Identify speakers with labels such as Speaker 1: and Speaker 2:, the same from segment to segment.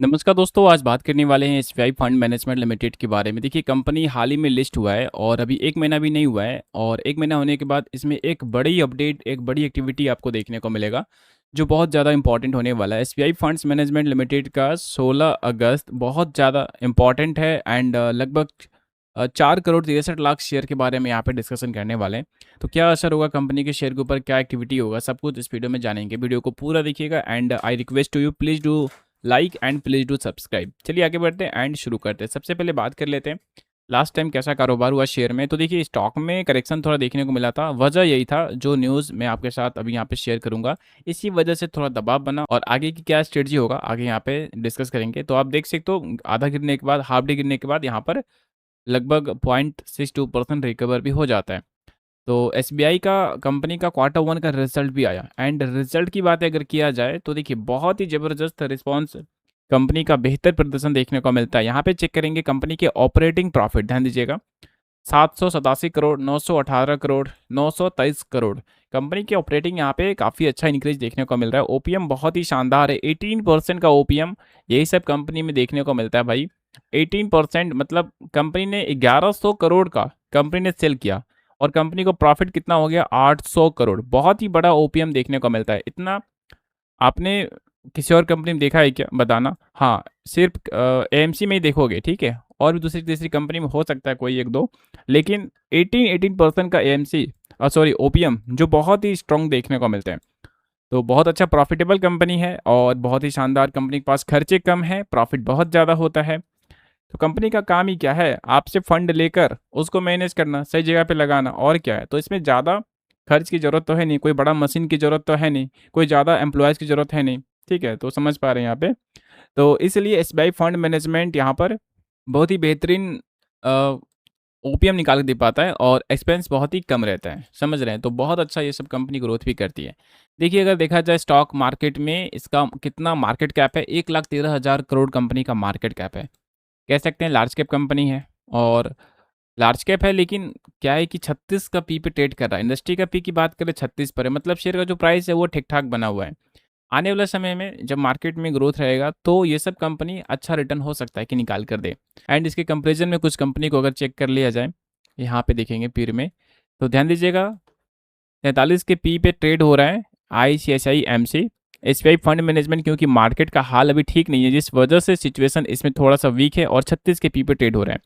Speaker 1: नमस्कार दोस्तों, आज बात करने वाले हैं एसबीआई फंड मैनेजमेंट लिमिटेड के बारे में। देखिए, कंपनी हाल ही में लिस्ट हुआ है और अभी 1 महीना भी नहीं हुआ है और 1 महीना होने के बाद इसमें एक बड़ी अपडेट, एक बड़ी एक्टिविटी आपको देखने को मिलेगा, जो बहुत ज़्यादा इंपॉर्टेंट होने वाला है। एसबीआई फंड्स मैनेजमेंट लिमिटेड का 16 अगस्त बहुत ज़्यादा इंपॉर्टेंट है एंड लगभग 4 करोड़ 63 लाख शेयर के बारे में यहाँ पे डिस्कशन करने वाले हैं। तो क्या असर होगा कंपनी के शेयर के ऊपर, क्या एक्टिविटी होगा, सब कुछ इस वीडियो में जानेंगे। वीडियो को पूरा देखिएगा and I request to you, please do like and please do subscribe. चलिए आगे बढ़ते हैं एंड शुरू करते हैं। सबसे पहले बात कर लेते हैं लास्ट टाइम कैसा कारोबार हुआ शेयर में। तो देखिए, स्टॉक में करेक्शन थोड़ा देखने को मिला था। वजह यही था, जो न्यूज़ मैं आपके साथ अभी यहाँ पे शेयर करूंगा, इसी वजह से थोड़ा दबाव बना और आगे की क्या स्ट्रेटजी होगा आगे यहाँ पे डिस्कस करेंगे। तो आप देख सकते हो, आधा गिरने के बाद, हाफ डे गिरने के बाद यहाँ पर लगभग 0.62% रिकवर भी हो जाता है। तो एसबीआई का, कंपनी का क्वार्टर वन का रिजल्ट भी आया एंड रिजल्ट की बात अगर किया जाए तो देखिए, बहुत ही ज़बरदस्त रिस्पॉन्स, कंपनी का बेहतर प्रदर्शन देखने को मिलता है। यहाँ पे चेक करेंगे कंपनी के ऑपरेटिंग प्रॉफिट, ध्यान दीजिएगा, 787 करोड़, 918 करोड़, 923 करोड़। कंपनी के ऑपरेटिंग यहाँ पे काफ़ी अच्छा इंक्रीज देखने को मिल रहा है। ओपीएम बहुत ही शानदार है, 18% का ओपीएम, यही सब कंपनी में देखने को मिलता है भाई। 18% मतलब कंपनी ने 1100 करोड़ का कंपनी ने सेल किया और कंपनी को प्रॉफिट कितना हो गया, 800 करोड़। बहुत ही बड़ा ओपीएम देखने को मिलता है। इतना आपने किसी और कंपनी में देखा है क्या, बताना। हाँ, सिर्फ एएमसी में ही देखोगे, ठीक है, और भी दूसरी तीसरी कंपनी में हो सकता है कोई एक दो, लेकिन 18% का एएमसी, सॉरी ओपीएम, जो बहुत ही स्ट्रॉन्ग देखने को मिलते हैं। तो बहुत अच्छा प्रॉफिटेबल कंपनी है और बहुत ही शानदार, कंपनी के पास खर्चे कम है, प्रॉफिट बहुत ज़्यादा होता है। तो कंपनी का काम ही क्या है, आपसे फंड लेकर उसको मैनेज करना, सही जगह पे लगाना, और क्या है। तो इसमें ज़्यादा खर्च की ज़रूरत तो है नहीं, कोई बड़ा मशीन की ज़रूरत तो है नहीं, कोई ज़्यादा एम्प्लॉयज़ की ज़रूरत है नहीं, ठीक है। तो समझ पा रहे हैं यहाँ पे। तो इसलिए एसबीआई फंड मैनेजमेंट यहाँ पर बहुत ही बेहतरीन ओपीएम निकाल के दे पाता है और एक्सपेंस बहुत ही कम रहता है, समझ रहे हैं। तो बहुत अच्छा ये सब कंपनी ग्रोथ भी करती है। देखिए, अगर देखा जाए स्टॉक मार्केट में इसका कितना मार्केट कैप है, 1,13,000 करोड़ कंपनी का मार्केट कैप है। कह सकते हैं लार्ज कैप कंपनी है और लार्ज कैप है, लेकिन क्या है कि 36 का पी पे ट्रेड कर रहा है। इंडस्ट्री का पी की बात करें 36 पर है, मतलब शेयर का जो प्राइस है वो ठीक ठाक बना हुआ है। आने वाले समय में जब मार्केट में ग्रोथ रहेगा तो ये सब कंपनी अच्छा रिटर्न हो सकता है कि निकाल कर दे। एंड इसके कंपेरिजन में कुछ कंपनी को अगर चेक कर लिया जाए, यहाँ पे देखेंगे पीर में, तो ध्यान दीजिएगा, 43 के पी पे ट्रेड हो रहा है ICICI MC. SBI fund management, क्योंकि मार्केट का हाल अभी ठीक नहीं है, जिस वजह से सिचुएशन इसमें थोड़ा सा वीक है और 36 के पी पे ट्रेड हो रहा है।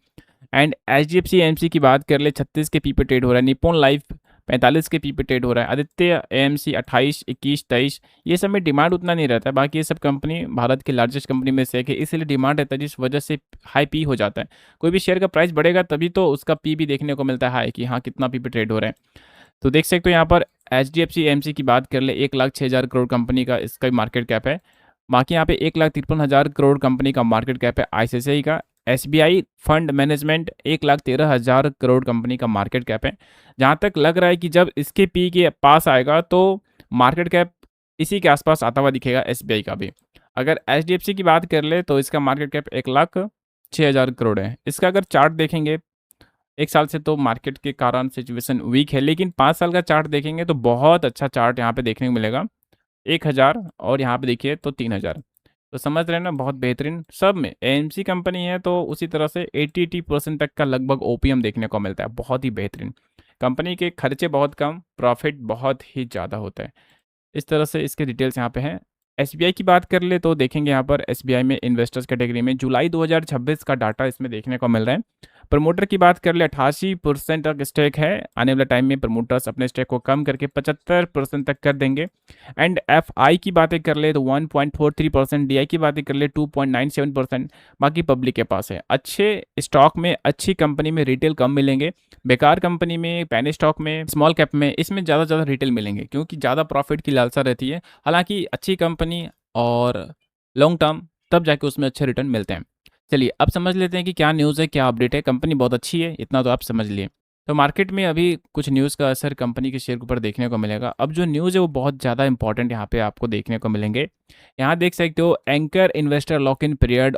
Speaker 1: And H D F C M C की बात कर ले, 36 के पी पे ट्रेड हो रहा है। निप्पॉन लाइफ 45 के पी पे ट्रेड हो रहा है। आदित्य एएमसी 28, 21, 23, ये सब में डिमांड उतना नहीं रहता है। बाकी ये सब कंपनी भारत की लार्जेस्ट कंपनी में से एक है, इसलिए डिमांड रहता है, जिस वजह से हाई पी हो जाता है। कोई भी शेयर का प्राइस बढ़ेगा तभी तो उसका पी भी देखने को मिलता है हाई, कि हाँ कितना पी पे ट्रेड हो रहा है। तो देख सकते हो यहाँ पर H D F C M C की बात कर ले, 1,06,000 करोड़ कंपनी का इसका मार्केट कैप है। बाकी यहाँ पे 1,53,000 करोड़ कंपनी का मार्केट कैप है आईसीआईसीआई का। SBI fund management 1,13,000 crore company का मार्केट कैप है। जहाँ तक लग रहा है कि जब इसके पी के पास आएगा तो मार्केट कैप इसी के आसपास आता हुआ दिखेगा एसबीआई का भी। अगर एचडीएफसी की बात कर ले तो इसका मार्केट कैप 1,06,000 करोड़ है। इसका अगर चार्ट देखेंगे, एक साल से तो मार्केट के कारण सिचुएशन वीक है, लेकिन 5 साल का चार्ट देखेंगे तो बहुत अच्छा चार्ट यहाँ पे देखने को मिलेगा। 1,000 और यहाँ पे देखिए तो 3,000। तो समझ रहे हैं ना, बहुत बेहतरीन। सब में एएमसी कंपनी है तो उसी तरह से 80% तक का लगभग ओपीएम देखने को मिलता है। बहुत ही बेहतरीन कंपनी के, खर्चे बहुत कम, प्रॉफिट बहुत ही ज़्यादा होता है। इस तरह से इसके डिटेल्स यहाँ पे हैं। एसबीआई की बात कर ले तो देखेंगे यहाँ पर एसबीआई में इन्वेस्टर्स कैटेगरी में जुलाई 2026 का डाटा इसमें देखने को मिल रहा है। प्रमोटर की बात कर ले, 88% तक स्टेक है। आने वाले टाइम में प्रमोटर्स अपने स्टेक को कम करके 75% तक कर देंगे। एंड एफ आई की बातें कर ले तो 1.43%, डी आई की बातें कर ले 2.97%। बाकी पब्लिक के पास है। अच्छे स्टॉक में, अच्छी कंपनी में रिटेल कम मिलेंगे, बेकार कंपनी में, पैनी स्टॉक में, स्मॉल कैप में, इसमें ज़्यादा रिटेल मिलेंगे, क्योंकि ज़्यादा प्रॉफिट की लालसा रहती है। हालांकि अच्छी कंपनी और लॉन्ग टर्म, तब जाके उसमें अच्छे रिटर्न मिलते हैं। चलिए अब समझ लेते हैं कि क्या न्यूज़ है, क्या अपडेट है। कंपनी बहुत अच्छी है, इतना तो आप समझ लिए। तो मार्केट में अभी कुछ न्यूज़ का असर कंपनी के शेयर के ऊपर देखने को मिलेगा। अब जो न्यूज़ है वो बहुत ज़्यादा इंपॉर्टेंट यहाँ पे आपको देखने को मिलेंगे। यहाँ देख सकते हो, anchor investor lock in period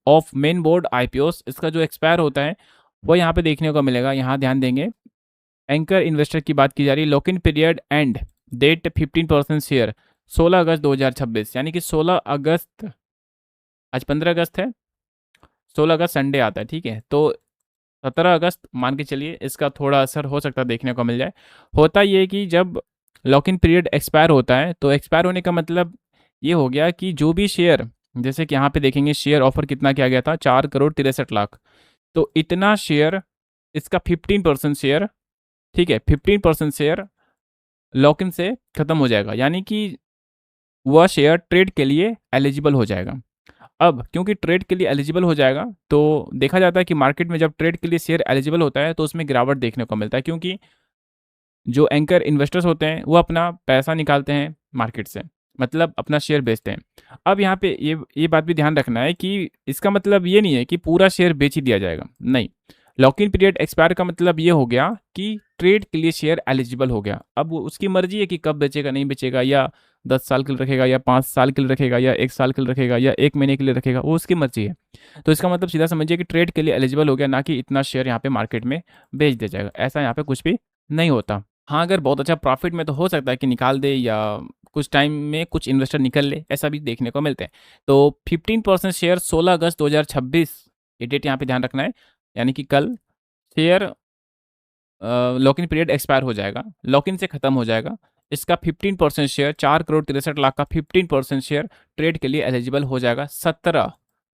Speaker 1: of main board IPOs, इसका जो एक्सपायर होता है वो यहाँ पे देखने को मिलेगा। यहाँ ध्यान देंगे, एंकर इन्वेस्टर की बात की जा रही है। Lock in period and date 15% share 16 अगस्त 2026, यानी कि 16 अगस्त आज 15 अगस्त है, 16 अगस्त संडे आता है, ठीक है। तो 17 अगस्त मान के चलिए इसका थोड़ा असर हो सकता है देखने को मिल जाए। होता ये है कि जब लॉक इन पीरियड एक्सपायर होता है तो एक्सपायर होने का मतलब ये हो गया कि जो भी शेयर, जैसे कि यहाँ पे देखेंगे शेयर ऑफर कितना किया गया था, 4 करोड़ 63 लाख। तो इतना शेयर, इसका 15% शेयर, ठीक है, 15% शेयर लॉक इन से खत्म हो जाएगा, यानी कि वह शेयर ट्रेड के लिए एलिजिबल हो जाएगा। अब क्योंकि ट्रेड के लिए एलिजिबल हो जाएगा तो देखा जाता है कि मार्केट में जब ट्रेड के लिए शेयर एलिजिबल होता है तो उसमें गिरावट देखने को मिलता है, क्योंकि जो एंकर इन्वेस्टर्स होते हैं वो अपना पैसा निकालते हैं मार्केट से, मतलब अपना शेयर बेचते हैं। अब यहाँ पे ये बात भी ध्यान रखना है कि इसका मतलब ये नहीं है कि पूरा शेयर बेच ही दिया जाएगा, नहीं। लॉक इन पीरियड एक्सपायर का मतलब ये हो गया कि ट्रेड के लिए शेयर एलिजिबल हो गया। अब उसकी मर्जी है कि कब बेचेगा नहीं बेचेगा, या 10 साल के लिए रखेगा, या 5 साल के लिए रखेगा, या 1 साल के लिए रखेगा, या 1 महीने के लिए रखेगा, वो उसकी मर्जी है। तो इसका मतलब सीधा समझिए कि ट्रेड के लिए एलिजिबल हो गया, ना कि इतना शेयर यहाँ पे मार्केट में बेच दिया जाएगा। ऐसा यहाँ पे कुछ भी नहीं होता। हाँ, अगर बहुत अच्छा प्रॉफिट में तो हो सकता है कि निकाल दे, या कुछ टाइम में कुछ इन्वेस्टर निकल ले, ऐसा भी देखने को मिलते हैं। तो 15% शेयर 16 अगस्त 2026, ये डेट यहाँ पे ध्यान रखना है, यानी कि कल share lock in period expire हो जाएगा, लॉक इन से खत्म हो जाएगा। इसका 15% शेयर, 4 करोड़ 63 लाख का 15% शेयर ट्रेड के लिए एलिजिबल हो जाएगा 17,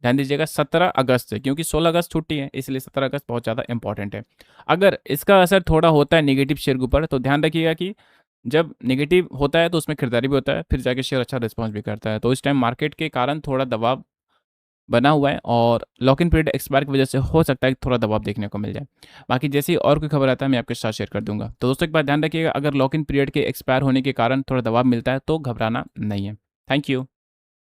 Speaker 1: ध्यान दीजिएगा 17 अगस्त से, क्योंकि 16 अगस्त छुट्टी है, इसलिए 17 अगस्त बहुत ज़्यादा इंपॉर्टेंट है। अगर इसका असर थोड़ा होता है नेगेटिव शेयर के ऊपर तो ध्यान रखिएगा कि जब नेगेटिव होता है तो उसमें खरीदारी भी होता है, फिर जाके शेयर अच्छा रिस्पॉन्स भी करता है। तो इस टाइम मार्केट के कारण थोड़ा दबाव बना हुआ है और लॉक इन पीरियड एक्सपायर की वजह से हो सकता है कि थोड़ा दबाव देखने को मिल जाए। बाकी जैसे ही और कोई खबर आता है मैं आपके साथ शेयर कर दूंगा। तो दोस्तों एक बात ध्यान रखिएगा, अगर लॉक इन पीरियड के एक्सपायर होने के कारण थोड़ा दबाव मिलता है तो घबराना नहीं है। Thank you.